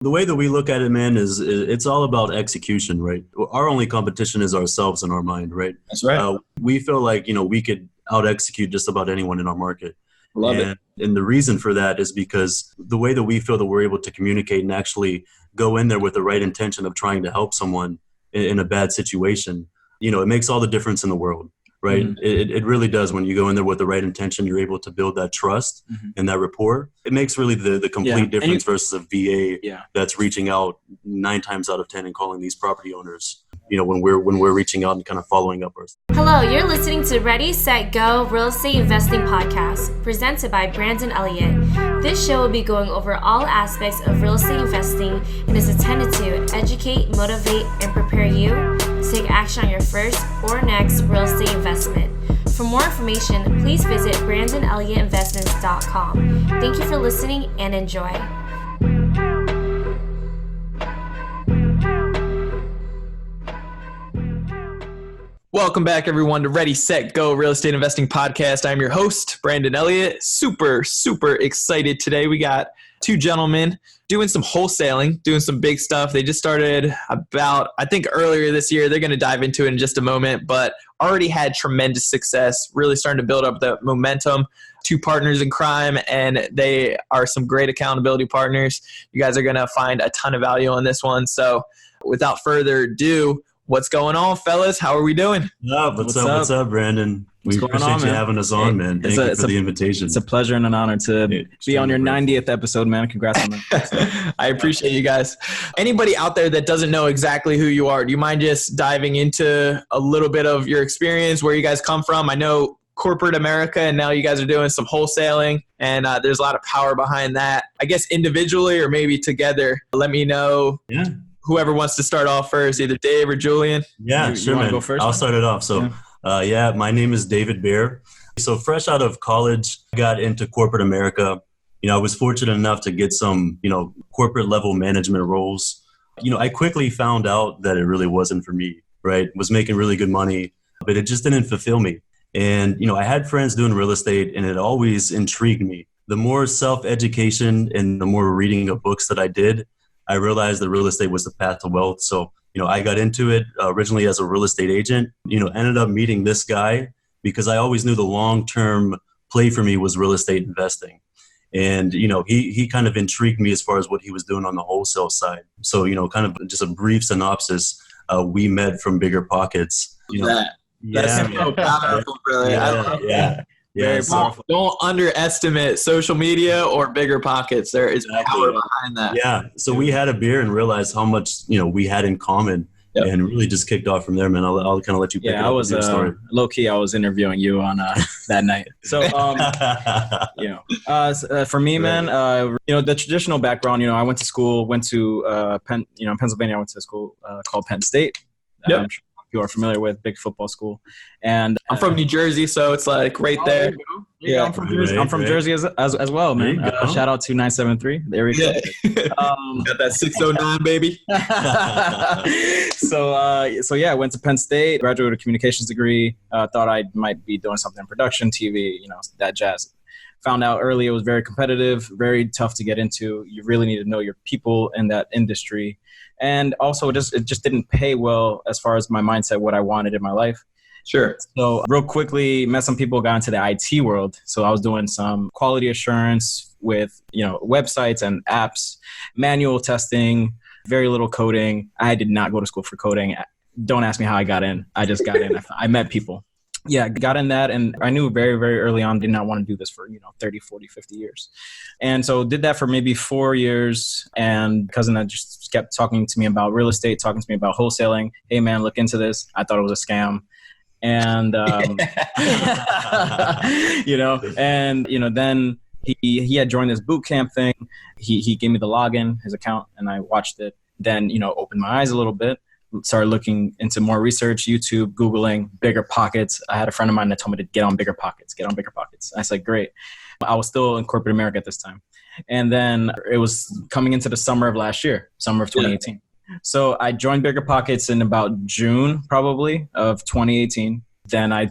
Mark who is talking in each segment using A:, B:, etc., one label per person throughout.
A: The way that we look at it, man, is it's all about execution, right? Our only competition is ourselves in our mind, right?
B: That's right.
A: We feel like, we could out-execute just about anyone in our market.
B: Love it.
A: And the reason for that is because the way that we feel that we're able to communicate and actually go in there with the right intention of trying to help someone in a bad situation, it makes all the difference in the world. Right. Mm-hmm. It really does. When you go in there with the right intention, you're able to build that trust and that rapport. It makes really the complete difference versus a VA that's reaching out 9 times out of 10 and calling these property owners, when we're reaching out and kind of following up.
C: Hello, you're listening to Ready, Set, Go Real Estate Investing Podcast, presented by Brandon Elliott. This show will be going over all aspects of real estate investing and is intended to educate, motivate, and prepare you to take action on your first or next real estate investment. For more information, please visit BrandonElliottInvestments.com. Thank you for listening and enjoy.
B: Welcome back, everyone, to Ready, Set, Go Real Estate Investing Podcast. I'm your host, Brandon Elliott. Super excited today. We got 2 gentlemen doing some wholesaling, doing some big stuff. They just started about, I think, earlier this year. They're going to dive into it in just a moment, but already had tremendous success, really starting to build up the momentum. 2 partners in crime, and they are some great accountability partners. You guys are going to find a ton of value on this one. So without further ado, what's going on, fellas? How are we doing?
A: What's up, Brandon? We appreciate you having us on, man. Thank you for the invitation.
D: It's a pleasure and an honor to be on your 90th episode, man. Congrats on that.
B: I appreciate you guys. Anybody out there that doesn't know exactly who you are, do you mind just diving into a little bit of your experience, where you guys come from? I know corporate America, and now you guys are doing some wholesaling, and there's a lot of power behind that. I guess individually or maybe together, let me know.
A: Yeah.
B: Whoever wants to start off first, either Dave or Julian.
A: Yeah, sure, man. Go first, I'll start it off. So, my name is David Bear. So fresh out of college, I got into corporate America. I was fortunate enough to get some, corporate level management roles. I quickly found out that it really wasn't for me, right? Was making really good money, but it just didn't fulfill me. And, I had friends doing real estate, and it always intrigued me. The more self-education and the more reading of books that I did, I realized that real estate was the path to wealth. So, I got into it originally as a real estate agent, ended up meeting this guy because I always knew the long-term play for me was real estate investing. And, he kind of intrigued me as far as what he was doing on the wholesale side. So, kind of just a brief synopsis, we met from BiggerPockets.
B: That's so powerful, brother.
A: Yeah.
B: Very powerful. Don't underestimate social media or BiggerPockets. There is power behind that.
A: Yeah. So we had a beer and realized how much, we had in common, and really just kicked off from there, man. I'll kind of let you pick it up with your story.
D: Low key, I was interviewing you on that night. So, for me, man, the traditional background, I went to school, Pennsylvania. I went to a school called Penn State.
B: Yep.
D: I'm sure you are familiar with, big football school. And
B: I'm from New Jersey, so it's like right there.
D: Yeah, I'm from Jersey. I'm from Jersey as well, man. Shout out to 973. There we go.
B: Got that 609, baby.
D: So I went to Penn State, graduated with a communications degree. Thought I might be doing something in production, TV, that jazz. Found out early it was very competitive, very tough to get into. You really need to know your people in that industry. And also, it just didn't pay well as far as my mindset, what I wanted in my life.
B: Sure.
D: So real quickly, met some people, got into the IT world. So I was doing some quality assurance with, websites and apps, manual testing, very little coding. I did not go to school for coding. Don't ask me how I got in. I just got in. I met people. Yeah, got in that, and I knew very, very early on did not want to do this for, 30, 40, 50 years. And so did that for maybe 4 years, and cousin that just kept talking to me about real estate, talking to me about wholesaling. Hey, man, look into this. I thought it was a scam. And, then he had joined this boot camp thing. He gave me the login, his account, and I watched it. Then, opened my eyes a little bit. Started looking into more research, YouTube, Googling, BiggerPockets. I had a friend of mine that told me to get on BiggerPockets. I said, great. I was still in corporate America at this time. And then it was coming into the summer of last year, summer of 2018. Yeah. So I joined BiggerPockets in about June, probably, of 2018. Then I,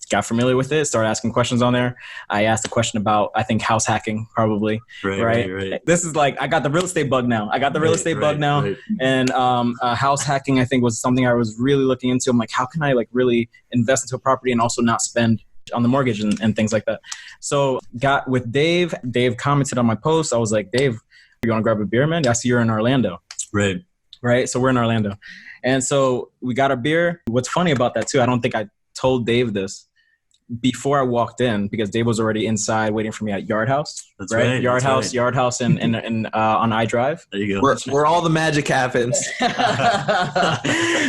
D: got familiar with it, started asking questions on there. I asked a question about, I think, house hacking, probably. Right. This is like, I got the real estate bug now. And house hacking, I think, was something I was really looking into. I'm like, how can I like really invest into a property and also not spend on the mortgage and things like that? So got with Dave. Dave commented on my post. I was like, Dave, you want to grab a beer, man? I see you're in Orlando. Right. So we're in Orlando. And so we got a beer. What's funny about that too, I don't think I told Dave this before I walked in, because Dave was already inside waiting for me at Yard House.
A: That's right.
D: Yard House in on iDrive.
A: There you go.
B: Where all the magic happens.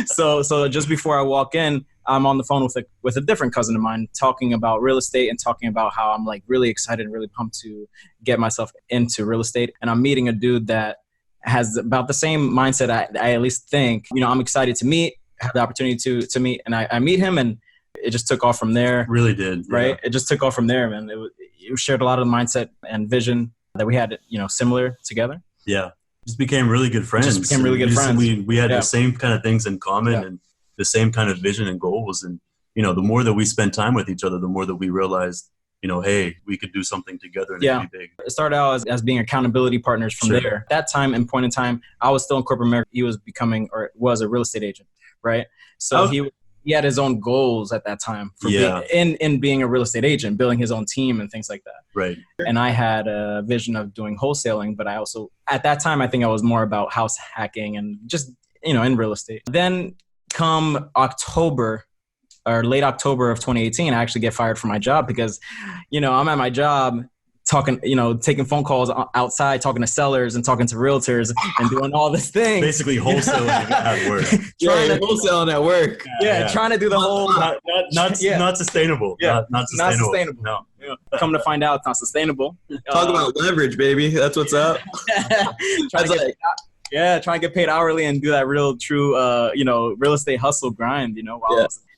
D: So just before I walk in, I'm on the phone with a different cousin of mine, talking about real estate and talking about how I'm like really excited and really pumped to get myself into real estate. And I'm meeting a dude that has about the same mindset I at least think, I'm excited to meet, have the opportunity to meet. And I meet him, and it just took off from there.
A: Really did.
D: Right.
A: Yeah.
D: It just took off from there, man. It shared a lot of the mindset and vision that we had, similar together.
A: Yeah. Just became really good friends. We had the same kind of things in common and the same kind of vision and goals. And, the more that we spent time with each other, the more that we realized, hey, we could do something together and it'd be big.
D: It started out as being accountability partners from there. At that time and point in time, I was still in corporate America. He was was a real estate agent, right? So he had his own goals at that time for being a real estate agent, building his own team and things like that.
A: Right.
D: And I had a vision of doing wholesaling, but I also, at that time, I think I was more about house hacking and just, in real estate. Then come October or late October of 2018, I actually get fired from my job because, I'm at my job talking, taking phone calls outside, talking to sellers and talking to realtors and doing all this thing.
A: Basically wholesaling at work.
B: Wholesaling at work.
D: Trying to do the whole...
A: Not sustainable.
D: Yeah.
A: Not sustainable.
D: No. Come to find out it's not sustainable.
B: Talk about leverage, baby. That's what's up.
D: Trying to get paid hourly and do that real true, real estate hustle grind,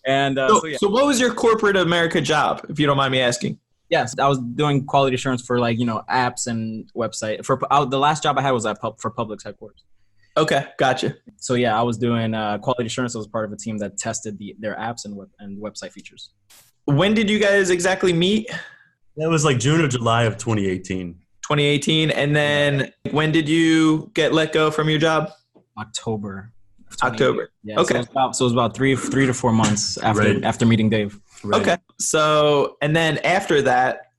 B: So what was your corporate America job, if you don't mind me asking?
D: Yes, I was doing quality assurance for apps and website. The last job I had was for Publix headquarters.
B: Okay, gotcha.
D: So yeah, I was doing quality assurance. I was part of a team that tested their apps and website features.
B: When did you guys exactly meet?
A: That was like June or July of 2018.
B: 2018, and then when did you get let go from your job?
D: October.
B: Yeah. Okay.
D: So it was about 3 to 4 months after meeting Dave.
A: Right.
B: Okay. So, and then after that,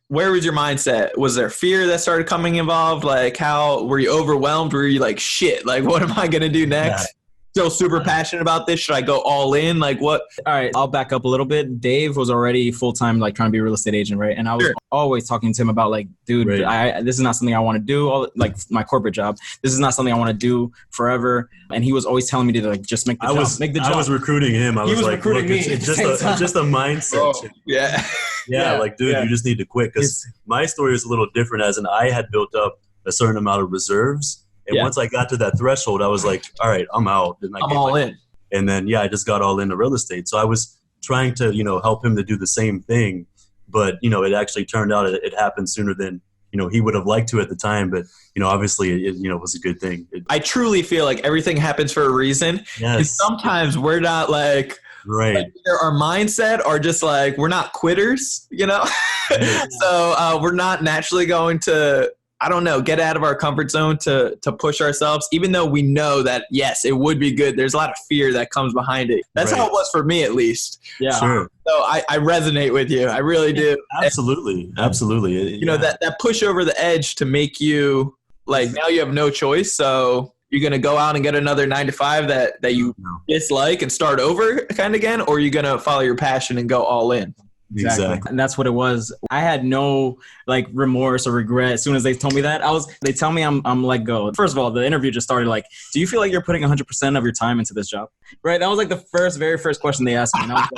B: where was your mindset? Was there fear that started coming involved? How were you overwhelmed? Were you like, shit, what am I going to do next? Yeah. Still super passionate about this. Should I go all in? What?
D: All right. I'll back up a little bit. Dave was already full-time, trying to be a real estate agent. Right. And I was always talking to him about dude, this is not something I want to do. My corporate job. This is not something I want to do forever. And he was always telling me to just make the job.
A: I was recruiting him. He was recruiting me. It's just a mindset.
B: Oh, yeah.
A: Dude, you just need to quit. Because my story is a little different I had built up a certain amount of reserves. And once I got to that threshold, I was like, all right, I'm out. And
B: I'm all in.
A: And then, I just got all into real estate. So I was trying to, help him to do the same thing. But, it actually turned out it happened sooner than, he would have liked to at the time. But, obviously, it was a good thing.
B: I truly feel like everything happens for a reason.
A: Yes.
B: And sometimes we're not
A: right.
B: Our mindset are just we're not quitters, So we're not naturally going to, I don't know, get out of our comfort zone to push ourselves, even though we know that, yes, it would be good. There's a lot of fear that comes behind it. That's how it was for me, at least.
A: Yeah. Sure.
B: So I resonate with you. I really do.
A: Absolutely. Absolutely.
B: That push over the edge to make you now you have no choice. So you're going to go out and get another 9 to 5 that you dislike and start over kind of again, or you're going to follow your passion and go all in.
D: Exactly. And that's what it was. I had no remorse or regret as soon as they told me that. They tell me I'm let go. First of all, the interview just started do you feel like you're putting 100% of your time into this job? Right? That was the very first question they asked me. And I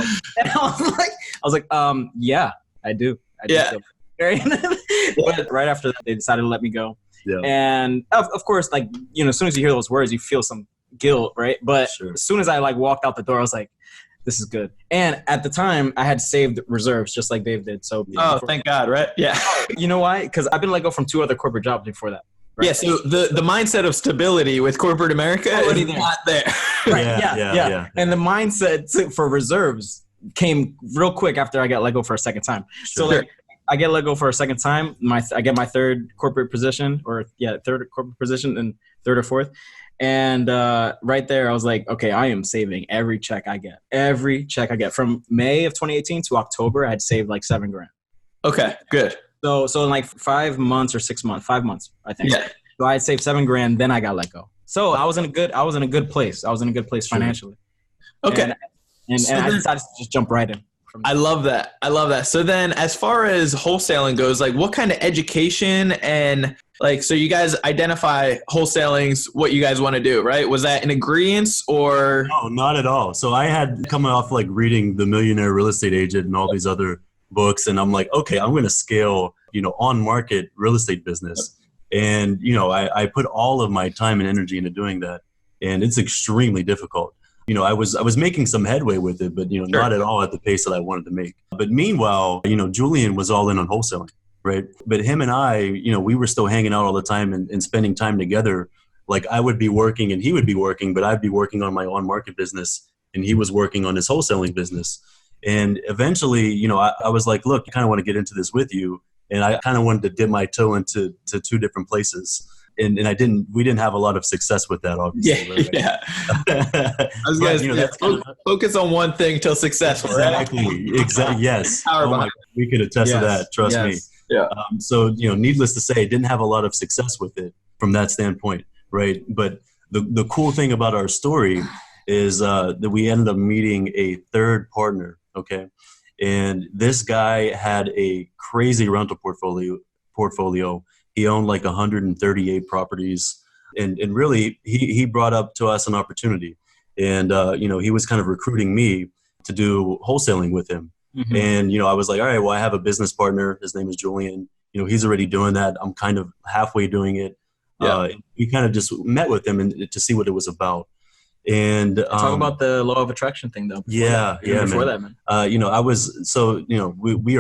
D: was like, yeah, I do. But right after that, they decided to let me go. Yeah. And of course, as soon as you hear those words, you feel some guilt, right? But as soon as I walked out the door, I was like, this is good. And at the time, I had saved reserves just like Dave did. So
B: thank God, right? Yeah.
D: You know why? Because I've been let go from 2 other corporate jobs before that. Right?
B: Yeah. So the mindset of stability with corporate America is not there.
D: Right. Yeah. And the mindset for reserves came real quick after I got let go for a second time.
A: Sure.
D: So like I get let go for a second time. I get my third corporate position third corporate position and third or fourth. And right there, I was like, okay, I am saving every check I get. Every check I get. From May of 2018 to October, I had saved like $7,000.
B: Okay, good.
D: So in like 5 months or 6 months, 5 months, I think.
B: Yeah.
D: So I had saved $7,000, then I got let go. So I was in a good place. I was in a good place financially.
B: Okay.
D: And I decided to just jump right in.
B: I love that. So then as far as wholesaling goes, like what kind of education and like, so you guys identify wholesaling's what you guys want to do, right? Was that an agreement or?
A: No, not at all. So I had come off like reading The Millionaire Real Estate Agent and all these other books. And I'm like, okay, I'm going to scale, on market real estate business. And, I put all of my time and energy into doing that. And it's extremely difficult. I was making some headway with it, but, not at all at the pace that I wanted to make. But meanwhile, Julian was all in on wholesaling, right? But him and I, we were still hanging out all the time and spending time together. Like I would be working and he would be working, but I'd be working on my on-market business and he was working on his wholesaling business. And eventually, I was like, look, I kind of want to get into this with you. And I kind of wanted to dip my toe into two different places. And we didn't have a lot of success with that, obviously. Right?
B: Yeah. I was going to focus on one thing till successful.
A: Exactly. Yes. We could attest to that. Trust me.
B: Yeah.
A: So, needless to say, didn't have a lot of success with it from that standpoint. Right. But the cool thing about our story is that we ended up meeting a third partner. Okay. And this guy had a crazy rental portfolio. He owned like 138 properties. And really, he brought up to us an opportunity. And, he was kind of recruiting me to do wholesaling with him. Mm-hmm. And, I was like, all right, well, I have a business partner. His name is Julian. He's already doing that. I'm kind of halfway doing it. Yeah. We kind of just met with him to see what it was about. And
D: talk about the law of attraction thing, though.
A: We are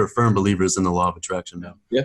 A: firm believers in the law of attraction, man.
B: Yeah.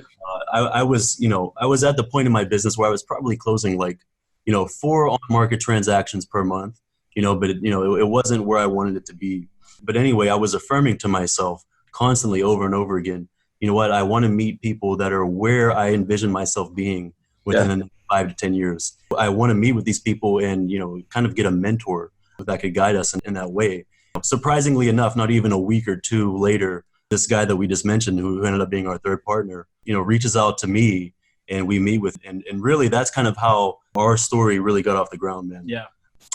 A: I was at the point in my business where I was probably closing 4 on-market transactions per month, but it wasn't where I wanted it to be. But anyway, I was affirming to myself constantly over and over again, you know what, I want to meet people that are where I envision myself being within the next 5 to 10 years. I want to meet with these people and, kind of get a mentor that could guide us in that way. Surprisingly enough, not even a week or two later, this guy that we just mentioned, who ended up being our third partner, reaches out to me and we meet with, and really that's kind of how our story really got off the ground, man.
D: Yeah.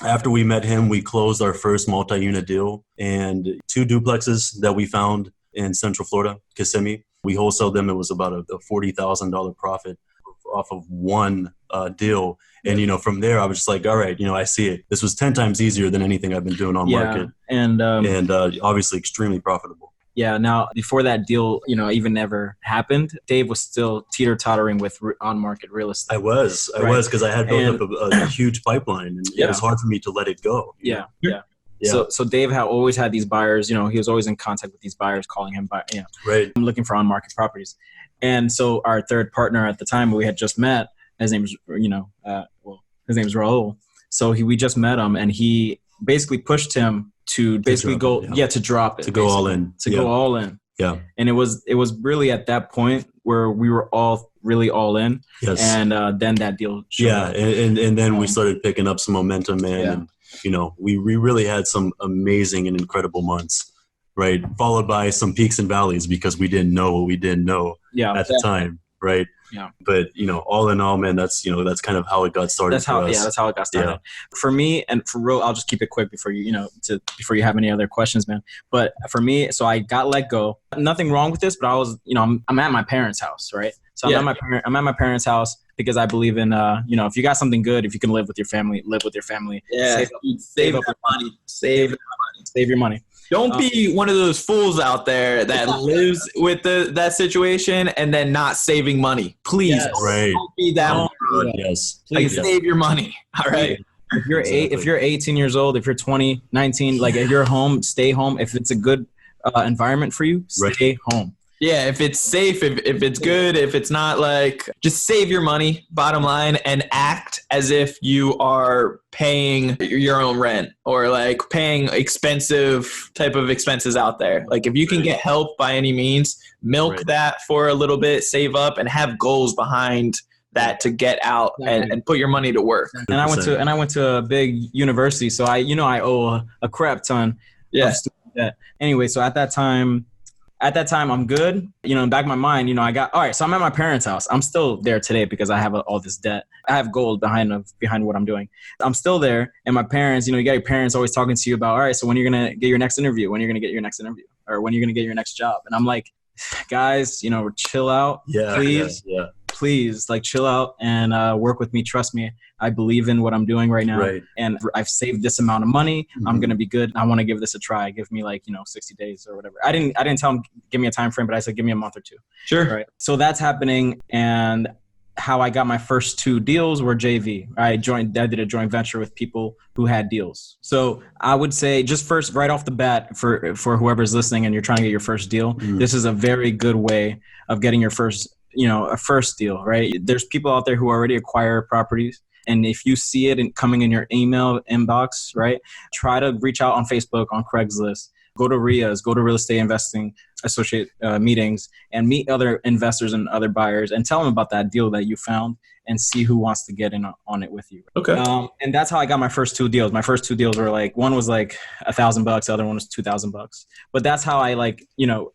A: After we met him, we closed our first multi-unit deal and 2 duplexes that we found in Central Florida, Kissimmee. We wholesaled them. It was about a $40,000 profit off of one deal. And, from there, I was just like, all right, I see it. This was 10 times easier than anything I've been doing on market. And obviously extremely profitable.
D: Yeah. Now, before that deal, even never happened, Dave was still teeter-tottering with on-market real estate.
A: I was because I had built up a huge pipeline, and it was hard for me to let it go.
D: Yeah. So Dave had always had these buyers. He was always in contact with these buyers, calling him,
A: right,
D: looking for on-market properties. And so our third partner at the time we had just met, his name is, his name is Raul. So we just met him, and he basically pushed him to basically go drop it,
A: to go all in. Yeah.
D: And it was really at that point where we were all really all in.
A: Yes.
D: And then that deal showed up.
A: And then we started picking up some momentum, man.
D: Yeah.
A: And, we really had some amazing and incredible months, right? Followed by some peaks and valleys because we didn't know what we didn't know at the time, right?
D: Yeah.
A: But, all in all, man, that's kind of how it got started.
D: That's how it got started. Yeah. For me, and for real, I'll just keep it quick before before you have any other questions, man. But for me, so I got let go. Nothing wrong with this, but I was, I'm at my parents' house, right? So I'm at my parents' house because I believe in, if you got something good, if you can live with your family, live with your family.
B: Yeah. Save your money. Save
D: your money.
B: Don't be one of those fools out there that lives with that situation and then not saving money. Please, don't be that one.
A: Yes.
B: Please save your money. All right.
D: If you're 18 years old, if you're 20, 19, if you're home, stay home. If it's a good environment for you, stay home.
B: Yeah, if it's safe, if it's good, if it's not, just save your money, bottom line, and act as if you are paying your own rent or like paying expensive type of expenses out there. Like if you can get help by any means, milk that for a little bit, save up, and have goals behind that to get out and put your money to work.
D: And I went to a big university, so I owe a crap ton of student debt. Anyway, so at that time I'm good. In the back of my mind, I got, all right, so I'm at my parents' house. I'm still there today because I have all this debt. I have gold behind what I'm doing. I'm still there. And my parents, you got your parents always talking to you about, all right, so when you're going to get your next interview, when you're going to get your next interview, or when you're going to get your next job. And I'm like, guys, chill out, please. Yeah. Please, like, chill out and work with me. Trust me. I believe in what I'm doing right now. Right. And I've saved this amount of money. Mm-hmm. I'm going to be good. I want to give this a try. Give me 60 days or whatever. I didn't tell him, give me a time frame, but I said, give me a month or two.
B: Sure.
D: Right. So that's happening. And how I got my first 2 deals were JV. I did a joint venture with people who had deals. So I would say just first, right off the bat, for whoever's listening and you're trying to get your first deal, this is a very good way of getting your first a first deal, right? There's people out there who already acquire properties. And if you see it coming in your email inbox, right, try to reach out on Facebook, on Craigslist, go to RIAs, go to real estate investing associate meetings and meet other investors and other buyers and tell them about that deal that you found and see who wants to get in on it with you.
B: Okay.
D: And that's how I got my first 2 deals. My first 2 deals were one was $1,000, the other one was $2,000. But that's how I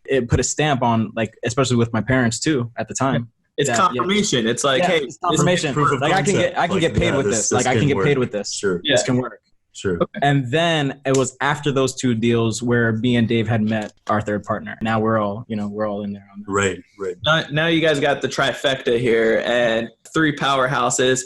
D: it put a stamp on especially with my parents too at the time.
B: It's confirmation. It's hey,
D: it's confirmation. I can get paid with this. I can get paid with this.
A: Sure.
D: This can work.
A: Sure.
D: Okay. And then it was after those 2 deals where me and Dave had met our third partner. Now we're all in there.
A: Right.
B: Now you guys got the trifecta here and 3 powerhouses.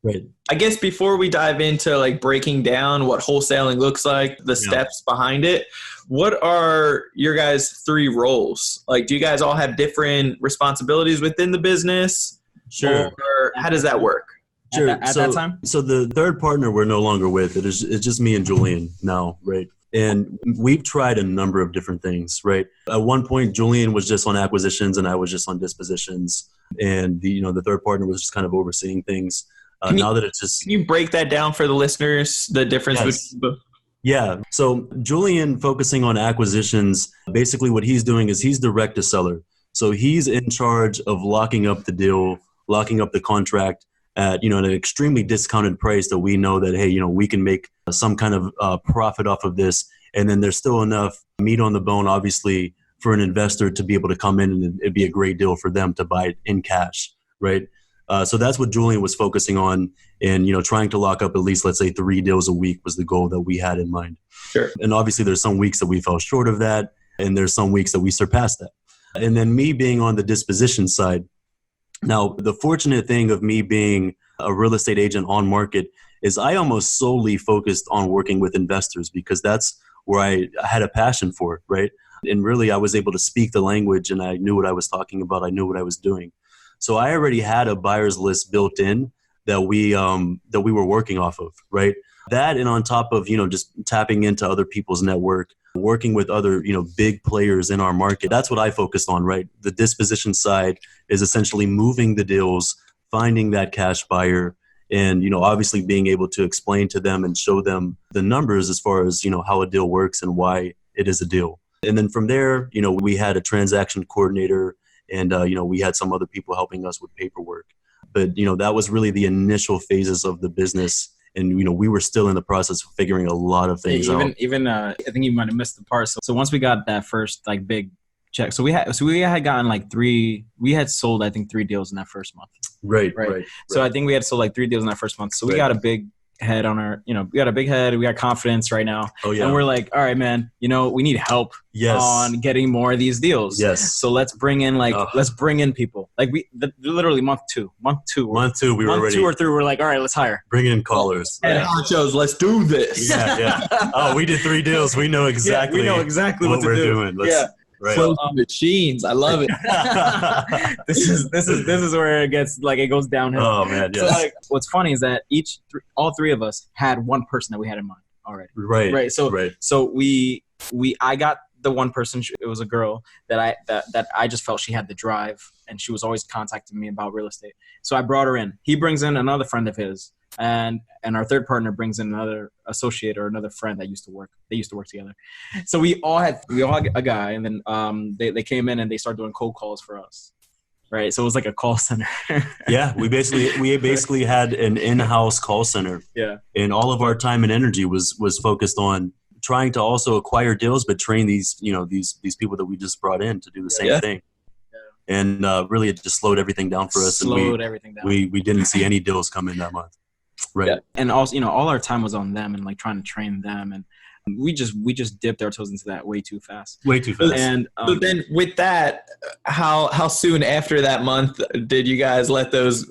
A: Right.
B: I guess before we dive into breaking down what wholesaling looks like, the steps behind it, what are your guys' 3 roles? Do you guys all have different responsibilities within the business?
A: Sure.
B: Or how does that work?
A: Sure.
D: At that time?
A: So the third partner we're no longer with. It's just me and Julian now, right? And we've tried a number of different things, right? At one point, Julian was just on acquisitions and I was just on dispositions. And the third partner was just kind of overseeing things. Now that it's just...
B: Can you break that down for the listeners, the difference between both?
A: Yeah. So Julian focusing on acquisitions, basically what he's doing is he's direct to seller. So he's in charge of locking up the deal, locking up the contract at, an extremely discounted price that we know that, hey, we can make some kind of profit off of this. And then there's still enough meat on the bone, obviously, for an investor to be able to come in and it'd be a great deal for them to buy it in cash, right? So that's what Julian was focusing on and, trying to lock up at least, let's say 3 deals a week was the goal that we had in mind.
B: Sure.
A: And obviously there's some weeks that we fell short of that and there's some weeks that we surpassed that. And then me being on the disposition side. Now, the fortunate thing of me being a real estate agent on market is I almost solely focused on working with investors because that's where I had a passion for it, right? And really I was able to speak the language and I knew what I was talking about. I knew what I was doing. So I already had a buyer's list built in that we were working off of, right? That and on top of, just tapping into other people's network, working with other, big players in our market. That's what I focused on, right? The disposition side is essentially moving the deals, finding that cash buyer, and, obviously being able to explain to them and show them the numbers as far as, how a deal works and why it is a deal. And then from there, we had a transaction coordinator and, we had some other people helping us with paperwork. But, that was really the initial phases of the business. And, we were still in the process of figuring a lot of things out.
D: Even I think you might have missed the part. So once we got that first big check, so we had gotten 3, we had sold, I think 3 deals in that first month.
A: Right.
D: So I think we had sold 3 deals in that first month. So we got a big head on our, we got a big head. We got confidence right now.
A: Oh, yeah.
D: And we're like, all right, man, we need help on getting more of these deals.
A: Yes.
D: So let's bring in let's bring in people. Literally month two, we were
A: month
D: ready. 2 or 3, we're like, all right, let's hire.
A: Bring in callers.
B: And honchos, let's do this.
A: Yeah. Oh, we did 3 deals. We know exactly.
D: What
A: we're
D: to do.
A: Doing. Right.
B: So machines. I love it.
D: This is where it gets it goes downhill.
A: Oh man, yes.
D: So, what's funny is that all 3 of us had one person that we had in mind already.
A: Right.
D: So I got the one person. It was a girl that I just felt she had the drive, and she was always contacting me about real estate. So I brought her in. He brings in another friend of his And our third partner brings in another associate or another friend that used to work. They used to work together. So we all had a guy, and then they came in and they started doing cold calls for us. Right. So it was like a call center.
A: Yeah. We basically had an in-house call center.
D: Yeah. And
A: all of our time and energy was focused on trying to also acquire deals, but train these people that we just brought in to do the same thing. Yeah. And really it just slowed everything down for us.
D: Everything down.
A: We didn't see any deals come in that month. Right. Yeah.
D: And also, all our time was on them and like trying to train them, and we just dipped our toes into that way too fast.
B: And so then with that, how soon after that month did you guys let those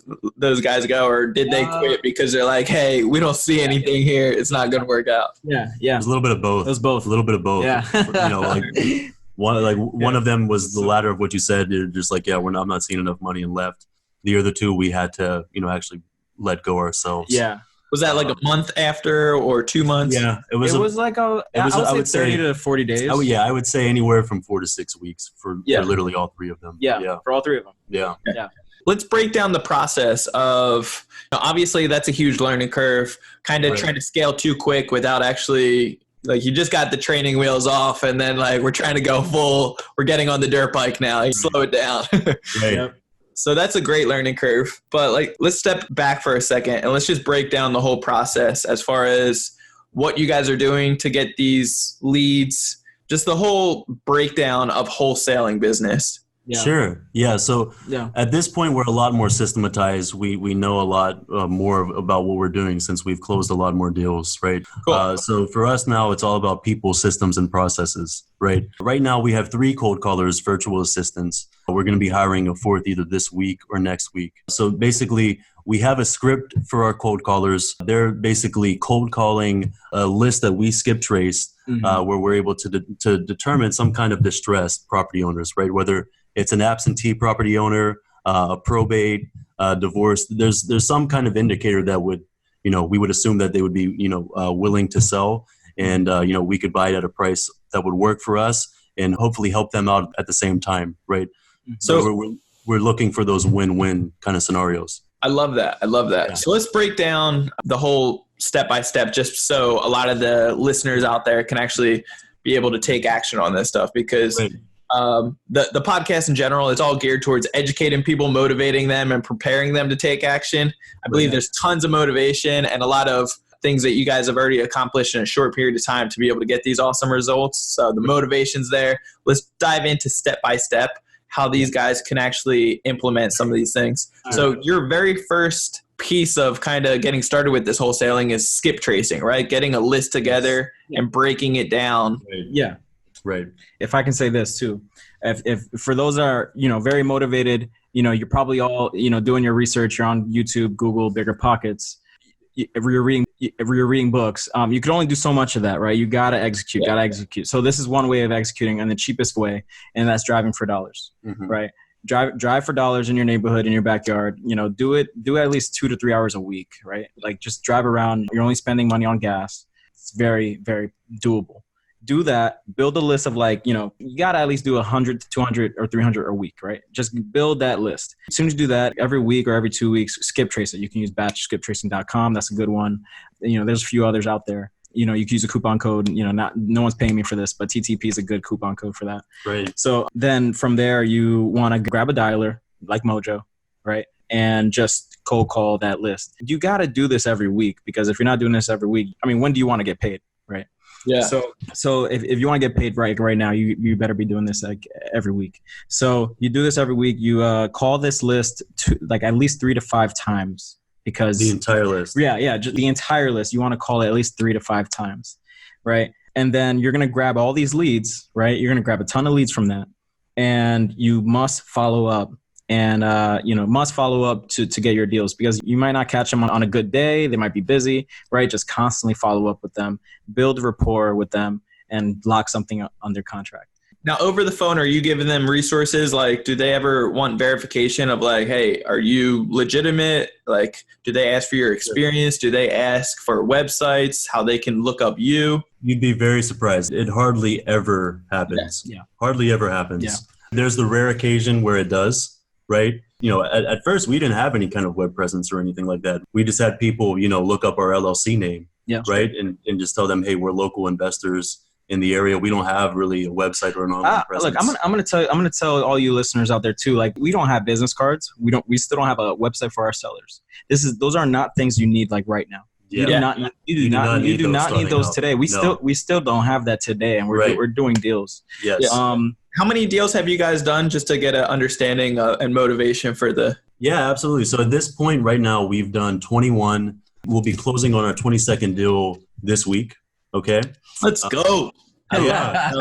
B: guys go, or did they quit because they're like, hey, we don't see anything here, it's not going to work out?
D: Yeah.
A: It was a little bit of both.
D: It was both.
A: A little bit of both.
D: Yeah.
A: One of them was the latter of what you said. They're just like, I'm not seeing enough money and left. The other two we had to, actually let go ourselves.
B: Yeah. Was that like a month after or 2 months?
A: Yeah.
D: It was like I would say 30 to 40 days.
A: I would say anywhere from 4 to 6 weeks for literally all three of them.
D: Yeah. For all three of them.
A: Yeah.
D: Yeah.
B: Let's break down the process of, obviously that's a huge learning curve, kind of trying to scale too quick without actually, like, you just got the training wheels off and then like, we're trying to go full, we're getting on the dirt bike now, you slow it down.
A: Right. Yep.
B: So that's a great learning curve. But like, let's step back for a second and let's just break down the whole process as far as what you guys are doing to get these leads, just the whole breakdown of wholesaling business.
A: Yeah. Sure. Yeah. So at this point, we're a lot more systematized. We know a lot more about what we're doing since we've closed a lot more deals, right? Cool. So for us now, it's all about people, systems, and processes, right? Right now, we have 3 cold callers, virtual assistants. We're going to be hiring a 4th either this week or next week. So basically, we have a script for our cold callers. They're basically cold calling a list that we skip traced, where we're able to determine some kind of distressed property owners, right? Whether it's an absentee property owner, a probate, divorce. There's some kind of indicator that would, we would assume that they would be, willing to sell, and we could buy it at a price that would work for us, and hopefully help them out at the same time, right? So we're looking for those win-win kind of scenarios.
B: I love that. Yeah. So let's break down the whole step-by-step, just so a lot of the listeners out there can actually be able to take action on this stuff, because the podcast in general, it's all geared towards educating people, motivating them, and preparing them to take action. I believe there's tons of motivation and a lot of things that you guys have already accomplished in a short period of time to be able to get these awesome results. So the motivation's there. Let's dive into step-by-step how these guys can actually implement some of these things. So your very first piece of kind of getting started with this wholesaling is skip tracing, right? Getting a list together and breaking it down.
D: Yeah. Right. If I can say this too, if for those that are, very motivated, you're probably all, doing your research, you're on YouTube, Google, BiggerPockets. If you're reading books, you can only do so much of that, right? You got to execute. So this is one way of executing, and the cheapest way, and that's driving for dollars, right? Drive for dollars in your neighborhood, in your backyard. Do it at least 2 to 3 hours a week, right? Like, just drive around. You're only spending money on gas. It's very, very doable. Do that. Build a list of you got to at least do 100 to 200 or 300 a week, right? Just build that list. As soon as you do that, every week or every 2 weeks, skip trace it. You can use batchskiptracing.com. That's a good one. There's a few others out there. You can use a coupon code. No one's paying me for this, but TTP is a good coupon code for that.
A: Right.
D: So then from there, you want to grab a dialer like Mojo, right? And just cold call that list. You got to do this every week, because if you're not doing this every week, when do you want to get paid, right?
B: Yeah.
D: So if you want to get paid right now, you better be doing this like every week. So you do this every week. You call this list to at least 3 to 5 times, because
A: the entire list.
D: Yeah, just the entire list. You want to call it at least 3 to 5 times, right? And then you're gonna grab all these leads, right? You're gonna grab a ton of leads from that, and you must follow up. And must follow up to get your deals, because you might not catch them on a good day. They might be busy, right? Just constantly follow up with them, build rapport with them, and lock something under contract.
B: Now, over the phone, are you giving them resources? Like, do they ever want verification of hey, are you legitimate? Like, do they ask for your experience? Do they ask for websites, how they can look up you?
A: You'd be very surprised. It hardly ever happens.
D: Yeah.
A: Hardly ever happens.
D: Yeah.
A: There's the rare occasion where it does. Right? at first we didn't have any kind of web presence or anything like that. We just had people, look up our LLC name, right? And just tell them, hey, we're local investors in the area. We don't have really a website or an online presence.
D: Look, I'm gonna tell all you listeners out there too. Like, we don't have business cards. We still don't have a website for our sellers. Those are not things you need like right now. You do not need those today. We still don't have that today, and we're doing deals.
A: Yes.
B: How many deals have you guys done, just to get an understanding and motivation for the?
A: Yeah, absolutely. So at this point right now, we've done 21. We'll be closing on our 22nd deal this week. Okay.
B: Let's go. I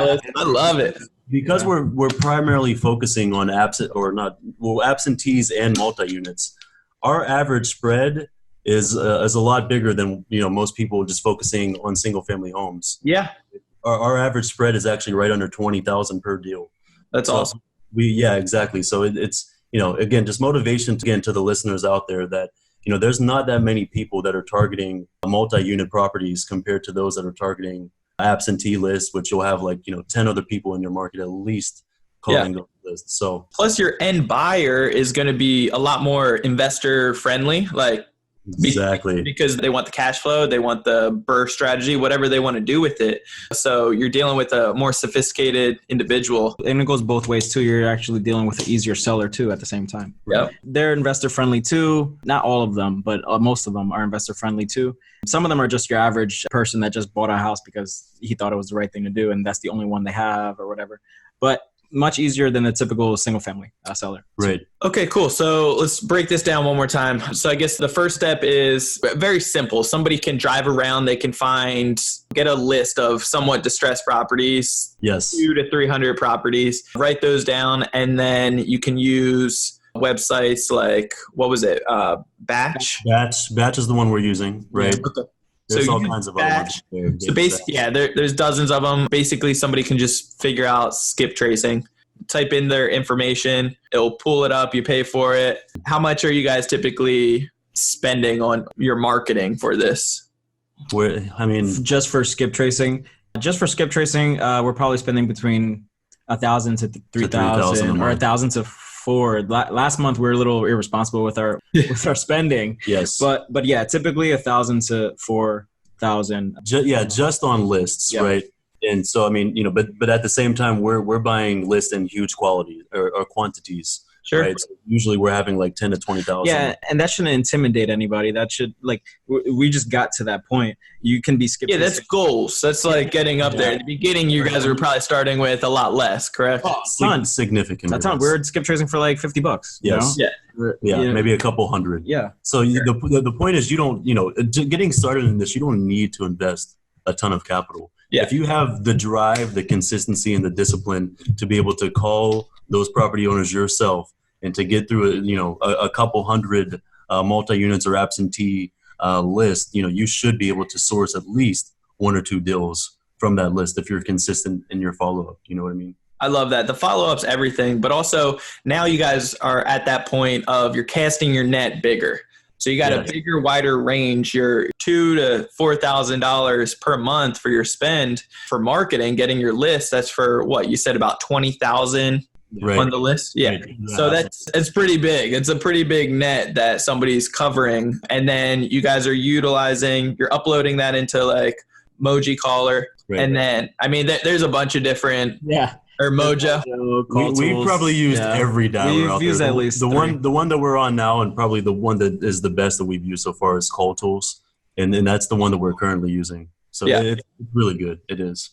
B: love it.
A: Because we're primarily focusing on absentees and multi-units. Our average spread is a lot bigger than most people just focusing on single family homes.
B: Yeah.
A: Our average spread is actually right under 20,000 per deal.
B: That's awesome.
A: Exactly. So it's again, just motivation to the listeners out there that there's not that many people that are targeting multi-unit properties compared to those that are targeting absentee lists, which you'll have 10 other people in your market at least calling those lists. So
B: plus your end buyer is going to be a lot more investor friendly,
A: exactly,
B: because they want the cash flow, they want the BRRRR strategy, whatever they want to do with it. So you're dealing with a more sophisticated individual.
D: And it goes both ways too. You're actually dealing with an easier seller too at the same time.
B: Yep.
D: They're investor friendly too. Not all of them, but most of them are investor friendly too. Some of them are just your average person that just bought a house because he thought it was the right thing to do, and that's the only one they have or whatever. But much easier than the typical single family seller.
A: Right.
B: Okay, cool. So let's break this down one more time. So I guess the first step is very simple. Somebody can drive around. They can get a list of somewhat distressed properties.
A: Yes.
B: 200 to 300 properties. Write those down. And then you can use websites like, what was it? Batch?
A: Batch is the one we're using, right?
B: Okay.
A: There's
B: so
A: all kinds of
B: Batch.
A: other ones.
B: So basically, there's dozens of them. Basically, somebody can just figure out skip tracing, type in their information, it'll pull it up, you pay for it. How much are you guys typically spending on your marketing for this?
D: Just for skip tracing, we're probably spending between $1,000 to $3,000 or $1,000 to $4,000. Last month we were a little irresponsible with our spending.
A: Yes,
D: but yeah, typically $1,000 to $4,000.
A: Just on lists, right? And so but at the same time we're buying lists in huge quality or quantities.
B: Sure.
A: Right. So usually we're having 10 to 20,000.
D: Yeah, and that shouldn't intimidate anybody. That should we just got to that point. You can be skipping.
B: Yeah, that's goals. That's getting up there. In the beginning, you guys were probably starting with a lot less, correct?
A: Significant.
D: That's not. We're skip tracing for $50.
A: Yes. Yeah. Maybe a couple hundred.
D: Yeah.
A: So the point is, you don't getting started in this, you don't need to invest a ton of capital.
B: Yeah.
A: If you have the drive, the consistency, and the discipline to be able to call those property owners yourself and to get through a couple hundred multi-units or absentee list, you should be able to source at least one or two deals from that list if you're consistent in your follow-up. You know what I mean?
B: I love that. The follow-up's everything, but also now you guys are at that point of you're casting your net bigger. So you got a bigger, wider range. You're $2,000 to $4,000 per month for your spend for marketing, getting your list. That's for what you said, about 20,000 on the list. Yeah. Right. So it's pretty big. It's a pretty big net that somebody's covering. And then you guys are you're uploading that into Moji Caller. Right. And then, there's a bunch of different or Mojo.
A: We've probably used every dialer out there.
D: Used at least
A: the one that we're on now, and probably the one that is the best that we've used so far is Call Tools, and that's the one that we're currently using. So it's really good. It is.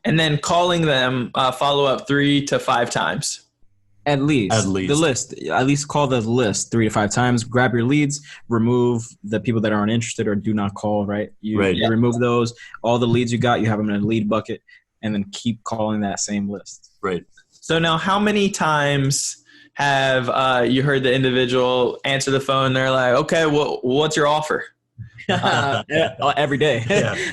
B: And then calling them follow up 3 to 5 times.
D: At least. The list. At least call the list 3 to 5 times. Grab your leads. Remove the people that aren't interested or do not call, right? You remove those. All the leads you got, you have them in a lead bucket. And then keep calling that same list.
A: Right.
B: So now how many times have you heard the individual answer the phone? They're like, okay, well, what's your offer?
D: Every day.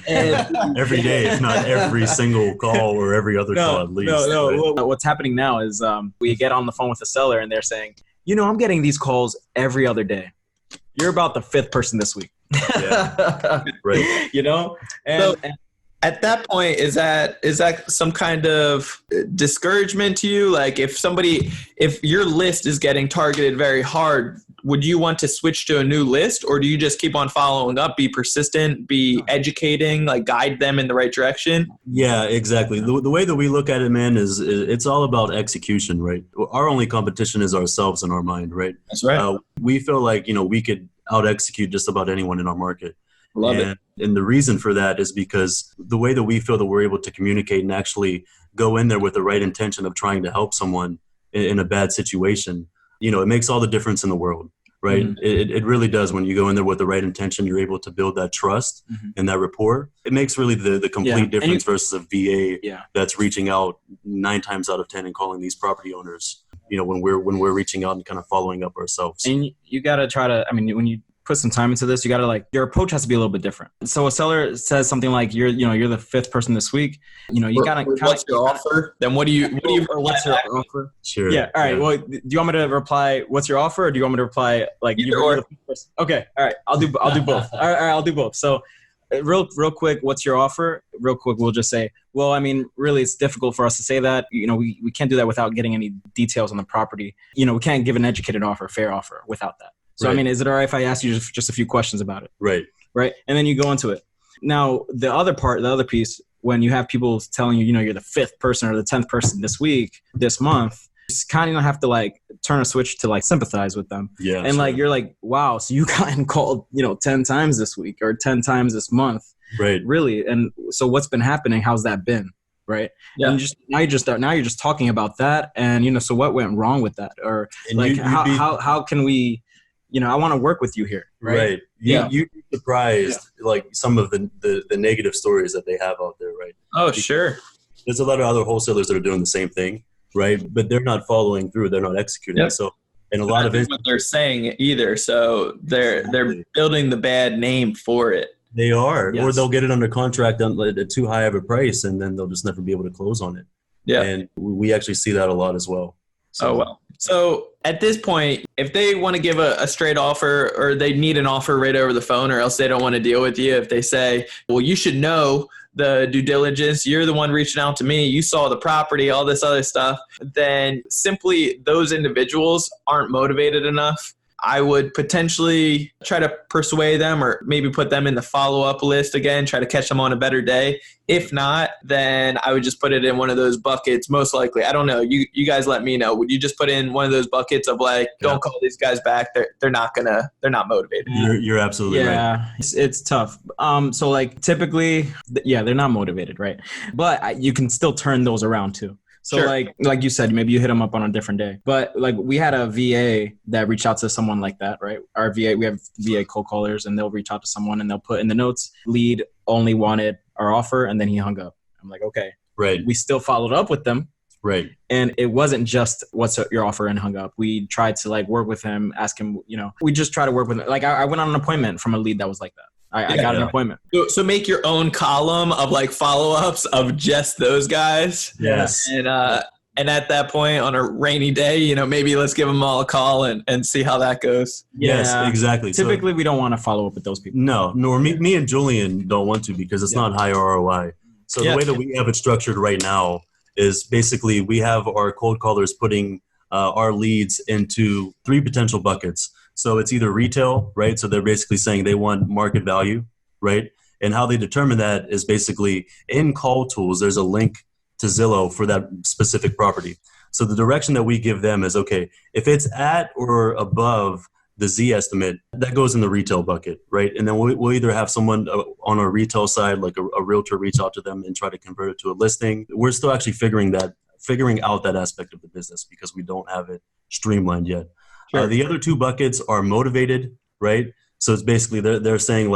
A: Every day, if not every single call or every other call at least.
D: No. Right? What's happening now is we get on the phone with the seller and they're saying, I'm getting these calls every other day. You're about the 5th person this week.
A: Right.
D: And
B: At that point, is that some kind of discouragement to you? Like if your list is getting targeted very hard, would you want to switch to a new list, or do you just keep on following up, be persistent, be educating, like guide them in the right direction?
A: Yeah, exactly. The way that we look at it, man, is it's all about execution, right? Our only competition is ourselves in our mind, right?
B: That's right.
A: We feel like, we could out execute just about anyone in our market.
B: Love it.
A: And the reason for that is because the way that we feel that we're able to communicate and actually go in there with the right intention of trying to help someone in a bad situation, it makes all the difference in the world, right? Mm-hmm. It really does. When you go in there with the right intention, you're able to build that trust and that rapport. It makes really the complete difference versus a VA that's reaching out 9 times out of 10 and calling these property owners, when we're reaching out and kind of following up ourselves.
D: And you got to try to, when you put some time into this, you got to your approach has to be a little bit different. So a seller says something like, you're the 5th person this week, you got to
B: what's your offer? Then what do you
D: or what's your offer?
A: Sure.
D: Yeah. All right. Well, do you want me to reply, what's your offer? Or do you want me to reply like you're the 5th person? Okay. All right. I'll do both. All right. I'll do both. So real quick, what's your offer? Real quick, we'll just say, well, really it's difficult for us to say that, we can't do that without getting any details on the property. We can't give an educated offer, fair offer without that. So, right. Is it all right if I ask you just a few questions about it?
A: Right.
D: Right. And then you go into it. Now, the other piece, when you have people telling you, you're the 5th person or the 10th person this week, this month, you just kind of have to turn a switch to sympathize with them.
A: Yeah.
D: And
A: sure.
D: You're like, wow, so you gotten called, 10 times this week or 10 times this month.
A: Right.
D: Really. And so what's been happening? How's that been? Right. Yeah. And now you're just talking about that. And, so what went wrong with that? Or how can we, I want to work with you here. Right.
A: You'd be surprised, some of the negative stories that they have out there. Right.
B: Oh, because sure.
A: There's a lot of other wholesalers that are doing the same thing. Right. But they're not following through. They're not executing. Yep. So in a lot of
B: what they're saying either. So they're building the bad name for it.
A: They are, yes. Or they'll get it under contract at too high of a price, and then they'll just never be able to close on it.
B: Yeah.
A: And we actually see that a lot as well.
B: So, well. So at this point, if they want to give a straight offer, or they need an offer right over the phone, or else they don't want to deal with you, if they say, well, you should know the due diligence, you're the one reaching out to me, you saw the property, all this other stuff, then simply those individuals aren't motivated enough. I would potentially try to persuade them, or maybe put them in the follow-up list again, try to catch them on a better day. If not, then I would just put it in one of those buckets. Most likely, I don't know. You guys let me know. Would you just put in one of those buckets of don't call these guys back? They're not motivated.
A: You're absolutely right.
D: Yeah, it's tough. So typically, they're not motivated, right? But you can still turn those around too. So sure. like you said, maybe you hit them up on a different day. But we had a VA that reached out to someone like that, right? Our VA, we have VA cold callers, and they'll reach out to someone and they'll put in the notes, lead only wanted our offer, and then he hung up. I'm like, okay.
A: Right.
D: We still followed up with them.
A: Right.
D: And it wasn't just what's your offer and hung up. We tried to work with him, ask him, we just try to work with him. I went on an appointment from a lead that was like that. I got an appointment.
B: So make your own column of follow-ups of just those guys.
A: Yes.
B: And at that point on a rainy day, maybe let's give them all a call and see how that goes.
A: Yes, exactly.
D: Typically, we don't want to follow up with those people.
A: No, nor me and Julian don't want to, because it's not high ROI. So the way that we have it structured right now is basically we have our cold callers putting our leads into 3 potential buckets. So it's either retail, right? So they're basically saying they want market value, right? And how they determine that is basically in call tools, there's a link to Zillow for that specific property. So the direction that we give them is, okay, if it's at or above the Z estimate, that goes in the retail bucket, right? And then we'll either have someone on our retail side, like a realtor, reach out to them and try to convert it to a listing. We're still actually figuring out that aspect of the business because we don't have it streamlined yet. Sure. The other 2 buckets are motivated, right? So it's basically they're saying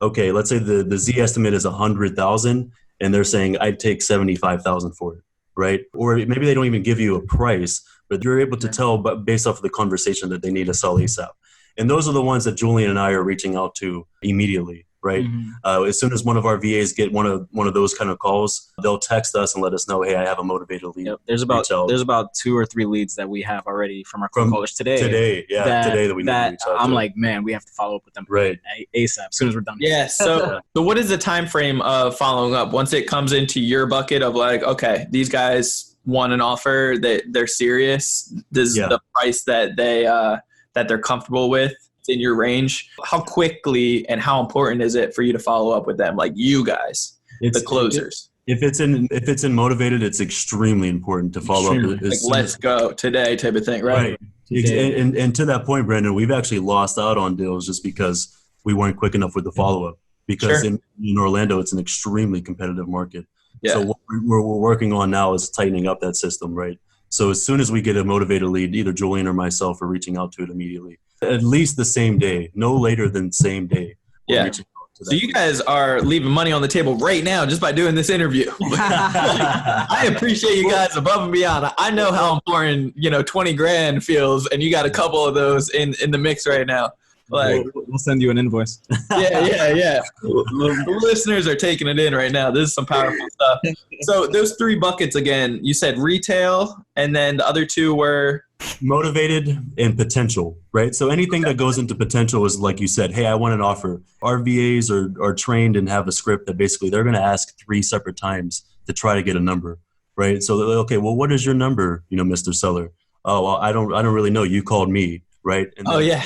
A: okay, let's say the Z estimate is 100,000, and they're saying I'd take 75,000 for it, right? Or maybe they don't even give you a price, but you're able to tell, but based off of the conversation, that they need to sell ASAP. And those are the ones that Julian and I are reaching out to immediately. right? As soon as one of our VAs get one of those kind of calls, they'll text us and let us know, hey, I have a motivated lead.
D: Yep. There's about 2 or 3 leads that we have already from our callers today.
A: Today that we need to reach out
D: I'm
A: to.
D: like, man, we have to follow up with them
A: right
D: ASAP as soon as we're done.
B: Yeah. So what is the time frame of following up once it comes into your bucket of like, okay, these guys want an offer, they're serious. This is the price that they're comfortable with in your range. How quickly and how important is it for you to follow up with them? Like you guys, the closers.
A: If it's in motivated, it's extremely important to follow up.
B: Like let's go today type of thing, right?
A: And to that point, Brandon, we've actually lost out on deals just because we weren't quick enough with the follow up. Because in Orlando, it's an extremely competitive market. Yeah. So what we're working on now is tightening up that system, right? So as soon as we get a motivated lead, either Julian or myself are reaching out to it immediately. At least the same day, no later than same day.
B: Yeah. So you guys are leaving money on the table right now just by doing this interview. I appreciate you guys above and beyond. I know how important, $20,000 feels, and you got a couple of those in the mix right now. Like,
D: we'll send you an invoice.
B: Yeah. The listeners are taking it in right now. This is some powerful stuff. So those 3 buckets again, you said retail, and then the other 2 were
A: motivated and potential, right? So anything that goes into potential is like you said, hey, I want an offer. Our VAs are trained and have a script that basically they're going to ask 3 separate times to try to get a number, right? So they're like, okay, well, what is your number, Mr. Seller? Oh, well, I don't really know. You called me. Right. And then,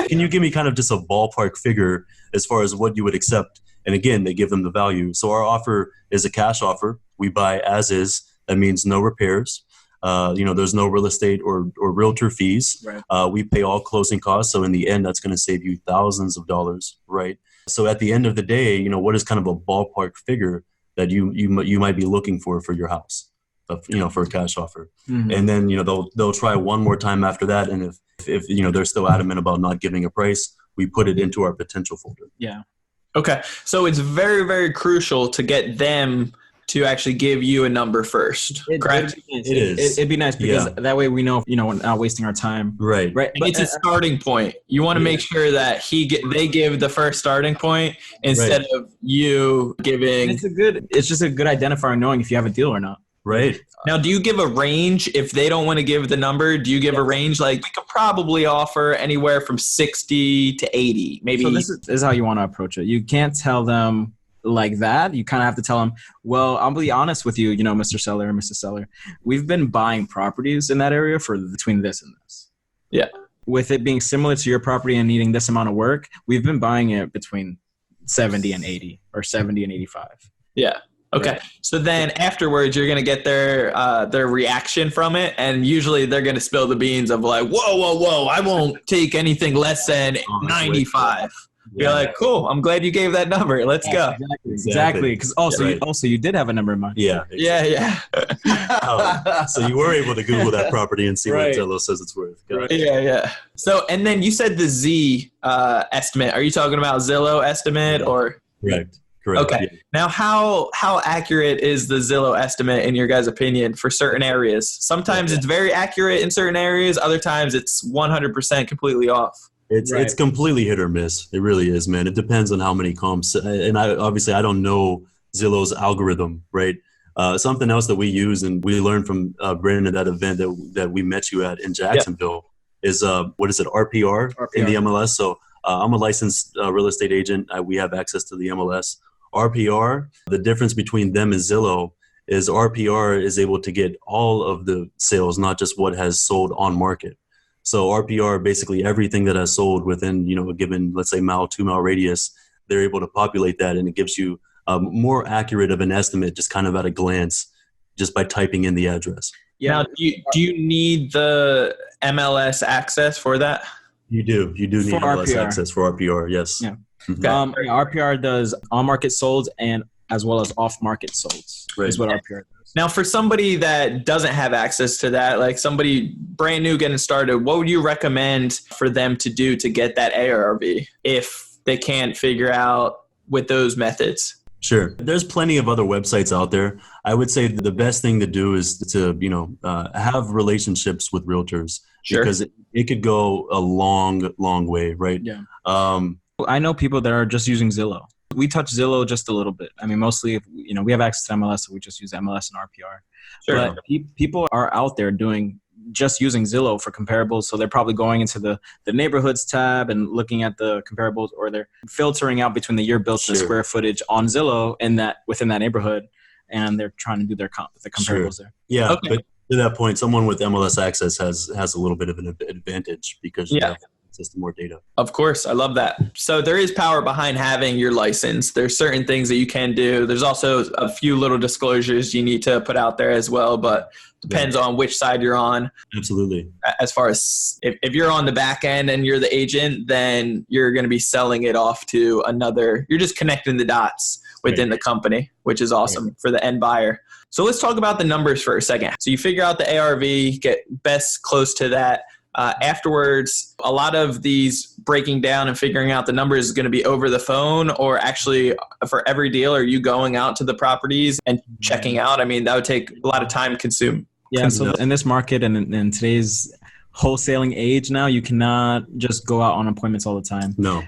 A: can you give me kind of just a ballpark figure as far as what you would accept? And again, they give them the value. So our offer is a cash offer. We buy as is. That means no repairs. There's no real estate or realtor fees. Right. We pay all closing costs. So in the end, that's going to save you thousands of dollars. Right. So at the end of the day, what is kind of a ballpark figure that you might be looking for your house, for a cash offer. And then, they'll try one more time after that. And if they're still adamant about not giving a price, we put it into our potential folder.
B: Yeah. Okay. So it's very, very crucial to get them to actually give you a number first, correct?
A: It is.
D: It'd be nice because that way we know, we're not wasting our time.
A: Right.
B: But it's a starting point. You want to make sure that they give the first starting point instead of you giving.
D: It's just a good identifier knowing if you have a deal or not.
A: Right.
B: Now, do you give a range if they don't want to give the number? Do you give a range? Like, we could probably offer anywhere from 60 to 80, maybe.
D: So this is how you want to approach it. You can't tell them like that. You kind of have to tell them, well, I'll be honest with you, Mr. Seller and Mrs. Seller. We've been buying properties in that area for between this and this.
B: Yeah.
D: With it being similar to your property and needing this amount of work, we've been buying it between 70 and 80 or 70 and 85.
B: Yeah. Okay. Right. So then afterwards, you're going to get their reaction from it. And usually they're going to spill the beans of like, whoa. I won't take anything less than 95. Yeah. You're like, cool. I'm glad you gave that number. Let's go.
D: Exactly. Because also you did have a number in mind.
A: Yeah.
B: Exactly. Yeah.
A: So you were able to Google that property and see what Zillow says it's worth.
B: Yeah. So, and then you said the Z estimate. Are you talking about Zillow estimate or?
A: Correct.
B: Okay. Yeah. Now, how accurate is the Zillow estimate in your guys' opinion for certain areas? Sometimes it's very accurate in certain areas. Other times it's 100% completely off.
A: It's completely hit or miss. It really is, man. It depends on how many comps. And I don't know Zillow's algorithm, right? Something else that we use and we learned from Brandon at that event that we met you at in Jacksonville is RPR in the MLS. So I'm a licensed real estate agent. We have access to the MLS. RPR, the difference between them and Zillow is RPR is able to get all of the sales, not just what has sold on market. So RPR, basically everything that has sold within, a given, let's say 2-mile radius, they're able to populate that and it gives you more accurate of an estimate just kind of at a glance, just by typing in the address.
B: Yeah. Now, do you need the MLS access for that?
A: You do. You do need MLS
D: RPR.
A: access for RPR, yes.
D: Yeah.
A: Mm-hmm.
D: RPR does on-market solds and as well as off-market solds is what RPR does.
B: Now, for somebody that doesn't have access to that, like somebody brand new getting started, what would you recommend for them to do to get that ARV if they can't figure out with those methods?
A: Sure. There's plenty of other websites out there. I would say the best thing to do is to, have relationships with realtors.
B: Sure.
A: Because it could go a long, long way, right?
D: Yeah. I know people that are just using Zillow. We touch Zillow just a little bit. I mean, mostly, we have access to MLS, so we just use MLS and RPR. Sure. But people are out there just using Zillow for comparables. So they're probably going into the neighborhoods tab and looking at the comparables, or they're filtering out between the year built and the square footage on Zillow within that neighborhood. And they're trying to do the comparables there.
A: Yeah. Okay. But to that point, someone with MLS access has a little bit of an advantage because you have access to more data.
B: Of course. I love that. So there is power behind having your license. There's certain things that you can do. There's also a few little disclosures you need to put out there as well, but depends on which side you're on.
A: Absolutely.
B: As far as if you're on the back end and you're the agent, then you're going to be selling it off to another. You're just connecting the dots within the company, which is awesome for the end buyer. So let's talk about the numbers for a second. So you figure out the ARV, get best close to that. Afterwards, a lot of these breaking down and figuring out the numbers is going to be over the phone, or actually for every deal, are you going out to the properties and checking out? I mean, that would take a lot of time consume.
D: Yeah, so in this market and in today's wholesaling age now, you cannot just go out on appointments all the time.
A: No.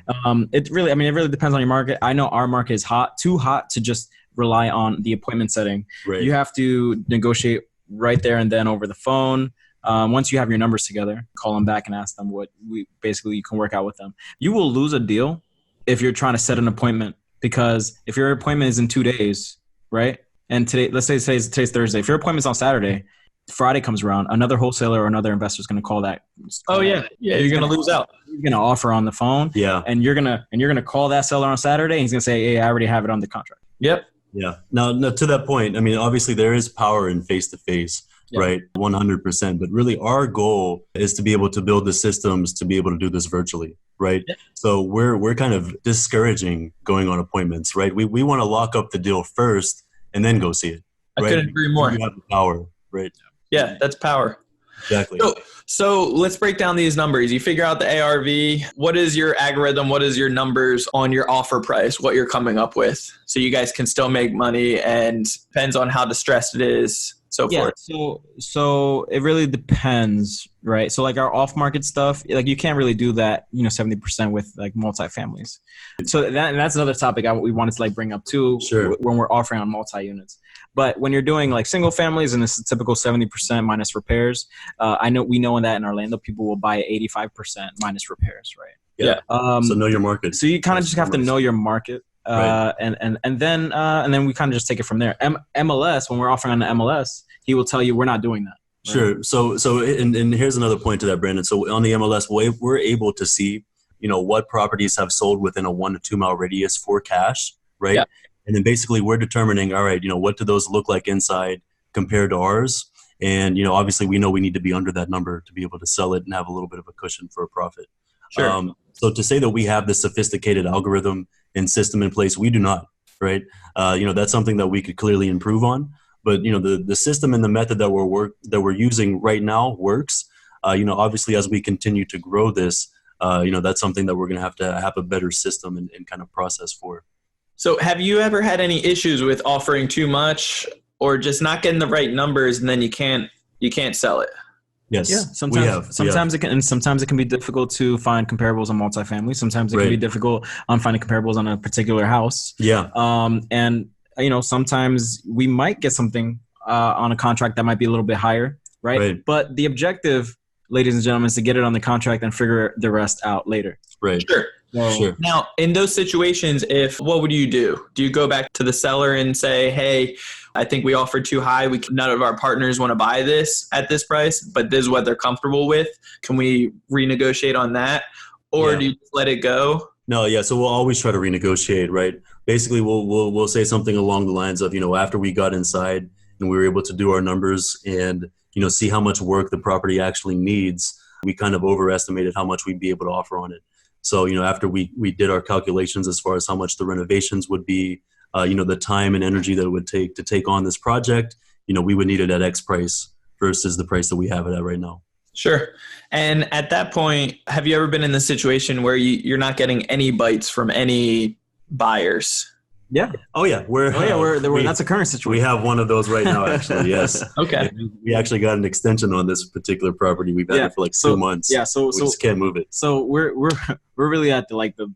D: It really depends on your market. I know our market is too hot to just rely on the appointment setting. Right. You have to negotiate right there and then over the phone. Once you have your numbers together, call them back and ask them you can work out with them. You will lose a deal if you're trying to set an appointment, because if your appointment is in 2 days, right? And let's say today's Thursday. If your appointment's on Saturday, Friday comes around, another wholesaler or another investor is going to call that.
B: You're going to lose out.
D: You're going to offer on the phone.
A: Yeah.
D: And you're going to call that seller on Saturday, and he's going to say, hey, I already have it on the contract.
B: Yep.
A: Yeah. Now, to that point, I mean, obviously there is power in face-to-face, right? 100%. But really our goal is to be able to build the systems to be able to do this virtually, right? Yeah. So we're kind of discouraging going on appointments, right? We want to lock up the deal first and then go see it. Right?
B: I couldn't agree more.
A: You have the power, right?
B: Yeah, that's power.
A: Exactly.
B: So let's break down these numbers. You figure out the ARV. What is your algorithm? What is your numbers on your offer price? What you're coming up with, so you guys can still make money, and depends on how distressed it is. So forth.
D: So it really depends, right? So like our off-market stuff, like you can't really do that, 70% with like multifamilies. So that's another topic we wanted to bring up too.
A: Sure.
D: When we're offering on multi-units. But when you're doing like single families and it's a typical 70% minus repairs, we know that in Orlando people will buy 85% minus repairs, right?
A: Yeah. So know your market.
D: So you kind of just have to know your market. Right. And then we kind of just take it from there. MLS, when we're offering on the MLS, he will tell you we're not doing that.
A: Right? Sure. So and here's another point to that, Brandon. So on the MLS, we're able to see, what properties have sold within a 1 to 2 mile radius for cash, right? Yeah. And then basically we're determining, all right, what do those look like inside compared to ours? And, obviously we know we need to be under that number to be able to sell it and have a little bit of a cushion for a profit.
B: Sure.
A: So to say that we have the sophisticated algorithm and system in place, we do not, right? That's something that we could clearly improve on. But, the system and the method that we're using right now works. Obviously as we continue to grow this, that's something that we're going to have a better system and kind of process for.
B: So have you ever had any issues with offering too much or just not getting the right numbers and then you can't sell it?
A: Yes.
D: Yeah. Sometimes it can be difficult to find comparables on multifamily. Sometimes it can be difficult on finding comparables on a particular house.
A: Yeah.
D: And sometimes we might get something on a contract that might be a little bit higher, right? But the objective, ladies and gentlemen, is to get it on the contract and figure the rest out later.
A: Right.
B: Sure.
A: Sure.
B: Now, in those situations, what would you do? Do you go back to the seller and say, hey, I think we offered too high. None of our partners want to buy this at this price, but this is what they're comfortable with. Can we renegotiate on that? Or do you just let it go?
A: No, yeah. So we'll always try to renegotiate, right? Basically, we'll say something along the lines of, after we got inside and we were able to do our numbers and, see how much work the property actually needs, we kind of overestimated how much we'd be able to offer on it. So, after we did our calculations as far as how much the renovations would be, the time and energy that it would take to take on this project, we would need it at X price versus the price that we have it at right now.
B: Sure. And at that point, have you ever been in the situation where you're not getting any bites from any buyers?
D: Yeah.
A: Oh yeah.
D: That's a current situation.
A: We have one of those right now, actually. Yes.
B: Okay.
A: We actually got an extension on this particular property. We've had it for like 2 months.
D: Yeah. So
A: we just can't move it.
D: So we're really at the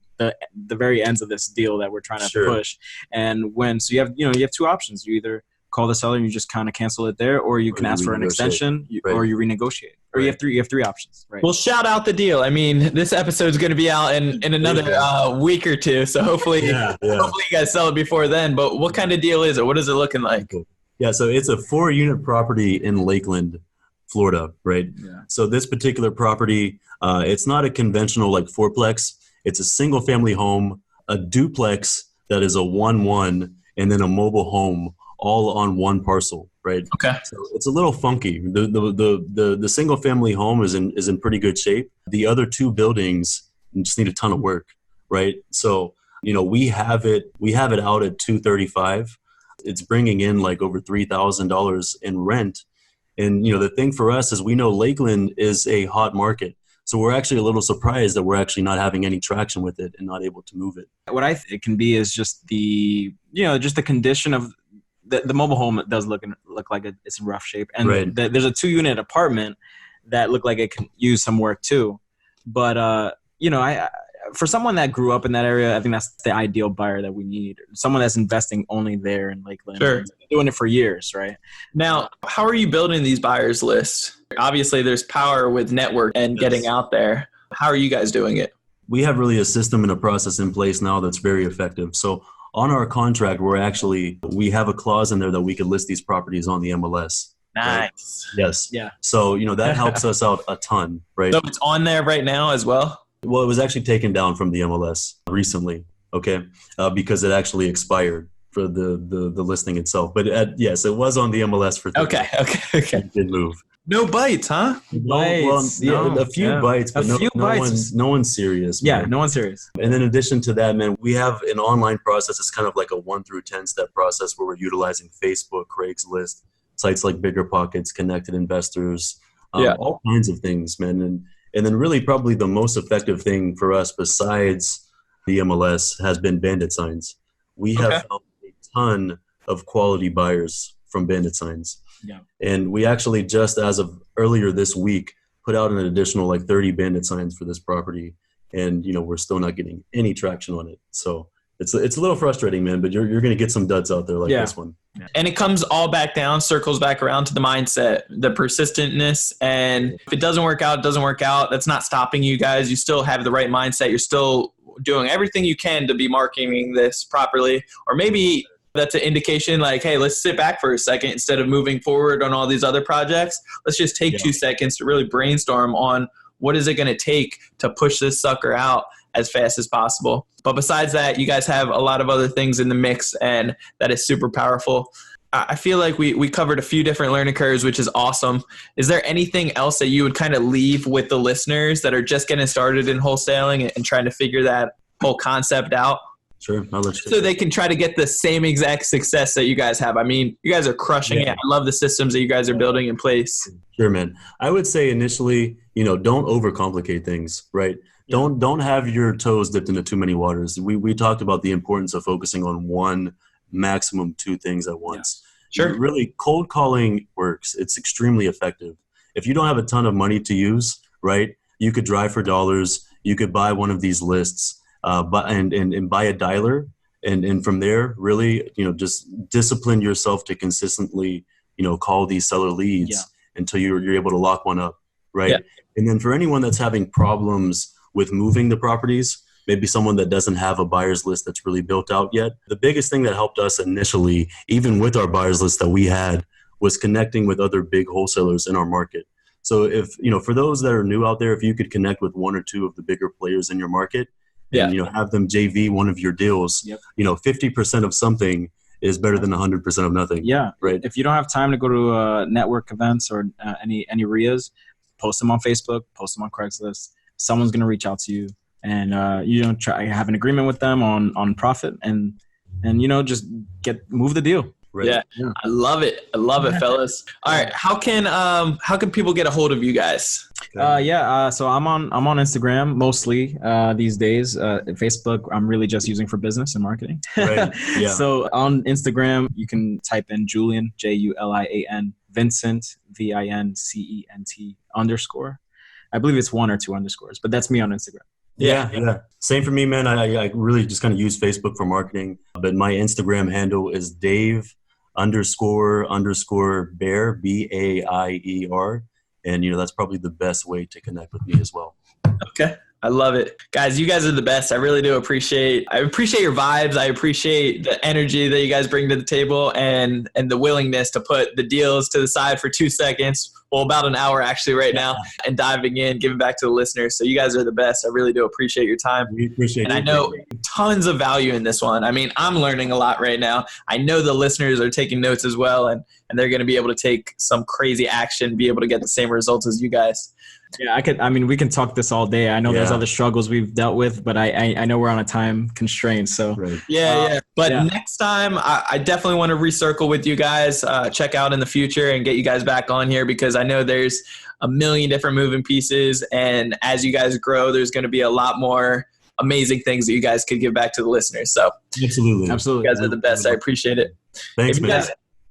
D: very ends of this deal that we're trying to push. And you have two options. You either call the seller and you just kind of cancel it there, or you can ask for an extension, or you renegotiate. Or you have three options. Right.
B: Well, shout out the deal. I mean, this episode is going to be out in another week or two, so hopefully you guys sell it before then. But what kind of deal is it? What is it looking like?
A: Yeah, so it's a 4-unit property in Lakeland, Florida, right?
D: Yeah.
A: So this particular property, it's not a conventional like fourplex. It's a single family home, a duplex that is a 1-1, and then a mobile home all on one parcel, right?
B: Okay.
A: So it's a little funky. The single family home is in pretty good shape. The other 2 buildings just need a ton of work, right? So, we have it out at $235. It's bringing in like over $3,000 in rent. And, the thing for us is we know Lakeland is a hot market. So we're actually a little surprised that we're actually not having any traction with it and not able to move it.
D: What I think it can be is just the condition of the mobile home. Does look like it's in rough shape. And there's a 2-unit apartment that look like it can use some work too. But, for someone that grew up in that area, I think that's the ideal buyer that we need. Someone that's investing only there in Lakeland.
B: Sure.
D: Doing it for years, right?
B: Now, how are you building these buyers lists? Obviously, there's power with network and getting out there. How are you guys doing it?
A: We have really a system and a process in place now that's very effective. So on our contract, we have a clause in there that we could list these properties on the MLS.
B: Nice.
A: Right? Yes.
D: Yeah.
A: So, that helps us out a ton, right?
B: So it's on there right now as well?
A: Well, it was actually taken down from the MLS recently, okay, because it actually expired for the listing itself. But yes, it was on the MLS for 3
B: Okay.
A: It did move.
B: No bites, huh?
A: A few bites, but no one's serious. Man.
D: Yeah, no one's serious.
A: And in addition to that, man, we have an online process. It's kind of like a 1 through 10 step process where we're utilizing Facebook, Craigslist, sites like BiggerPockets, Connected Investors, all kinds of things, man. And then really probably the most effective thing for us besides the MLS has been bandit signs. We have found a ton of quality buyers from bandit signs.
D: Yeah.
A: And we actually just as of earlier this week put out an additional like 30 bandit signs for this property. And, we're still not getting any traction on it. So it's a little frustrating, man, but you're going to get some duds out there like this one.
B: And it comes all back down, circles back around to the mindset, the persistentness. And if it doesn't work out, it doesn't work out. That's not stopping you guys. You still have the right mindset. You're still doing everything you can to be marketing this properly. Or maybe that's an indication like, hey, let's sit back for a second instead of moving forward on all these other projects. Let's just take 2 seconds to really brainstorm on what is it going to take to push this sucker out as fast as possible. But besides that, you guys have a lot of other things in the mix, and that is super powerful. I feel like we covered a few different learning curves, which is awesome. Is there anything else that you would kind of leave with the listeners that are just getting started in wholesaling and trying to figure that whole concept out?
A: Sure. I'll let you
B: so they can try to get the same exact success that you guys have. I mean, you guys are crushing it. I love the systems that you guys are building in place.
A: Sure, man. I would say initially, don't overcomplicate things, right? Yeah. Don't have your toes dipped into too many waters. We talked about the importance of focusing on 1, maximum 2 things at once.
B: Yeah. Sure.
A: Really, cold calling works. It's extremely effective. If you don't have a ton of money to use, right, you could drive for dollars. You could buy one of these lists. And buy a dialer, and from there, really, just discipline yourself to consistently, call these seller leads until you're able to lock one up, right? Yeah. And then for anyone that's having problems with moving the properties, maybe someone that doesn't have a buyer's list that's really built out yet, the biggest thing that helped us initially, even with our buyer's list that we had, was connecting with other big wholesalers in our market. So if, for those that are new out there, if you could connect with 1 or 2 of the bigger players in your market, and have them JV one of your deals. 50% of something is better than 100% of nothing.
D: Yeah,
A: right.
D: If you don't have time to go to network events or any RIAs, post them on Facebook, post them on Craigslist. Someone's going to reach out to you, and try have an agreement with them on profit, and just move the deal.
A: Right.
B: Yeah. I love it. Fellas. All right. How can people get a hold of you guys?
D: So I'm on Instagram mostly these days. Facebook, I'm really just using for business and marketing.
A: Right. Yeah.
D: So on Instagram, you can type in Julian, Julian, Vincent, VINCENT _ I believe it's 1 or 2 underscores, but that's me on Instagram.
A: Yeah. Same for me, man. I really just kind of use Facebook for marketing, but my Instagram handle is Dave __ Bear, BAIER. And, that's probably the best way to connect with me as well.
B: Okay. I love it. Guys, you guys are the best. I really do appreciate your vibes. I appreciate the energy that you guys bring to the table and the willingness to put the deals to the side for 2 seconds. Well, about an hour actually right now, and diving in, giving back to the listeners. So you guys are the best. I really do appreciate your time.
A: We appreciate it.
B: And I know tons of value in this one. I mean, I'm learning a lot right now. I know the listeners are taking notes as well, and they're going to be able to take some crazy action, be able to get the same results as you guys.
D: Yeah, we can talk this all day. I know there's other struggles we've dealt with, but I know we're on a time constraint. So
A: right.
B: But next time, I definitely want to recircle with you guys, check out in the future and get you guys back on here, because I know there's a million different moving pieces. And as you guys grow, there's going to be a lot more amazing things that you guys could give back to the listeners. So
A: absolutely.
B: You guys are the best. I appreciate it.
A: Thanks, man.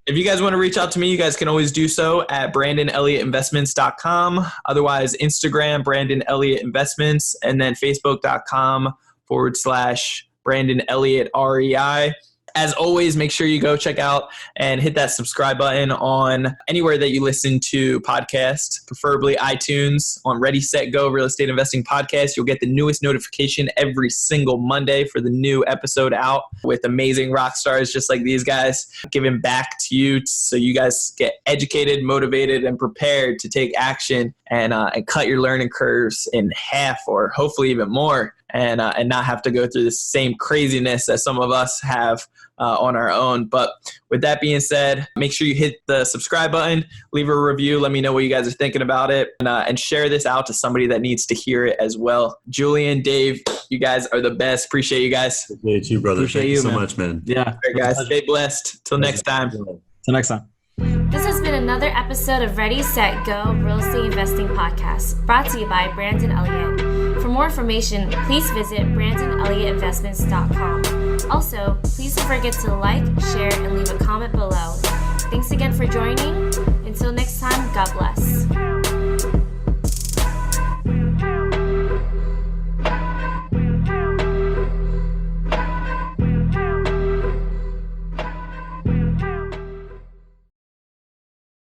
B: If you guys want to reach out to me, you guys can always do so at BrandonElliottInvestments.com. Otherwise, Instagram, Brandon Elliott Investments, and then Facebook.com /Brandon Elliott REI. As always, make sure you go check out and hit that subscribe button on anywhere that you listen to podcasts, preferably iTunes. On Ready, Set, Go Real Estate Investing Podcast, you'll get the newest notification every single Monday for the new episode out with amazing rock stars just like these guys, giving back to you so you guys get educated, motivated, and prepared to take action and cut your learning curves in half or hopefully even more, and not have to go through the same craziness that some of us have on our own. But with that being said, make sure you hit the subscribe button, leave a review, let me know what you guys are thinking about it, and share this out to somebody that needs to hear it as well. Julian, Dave, you guys are the best. Appreciate you guys.
A: Appreciate you, brother. Thank you so much, man.
D: Yeah.
B: All right, guys. Stay blessed. Till next time.
D: Till next time.
C: This has been another episode of Ready, Set, Go Real Estate Investing Podcast, brought to you by Brandon Elliott. For more information, please visit BrandonElliottInvestments.com. Also, please don't forget to like, share, and leave a comment below. Thanks again for joining. Until next time, God bless.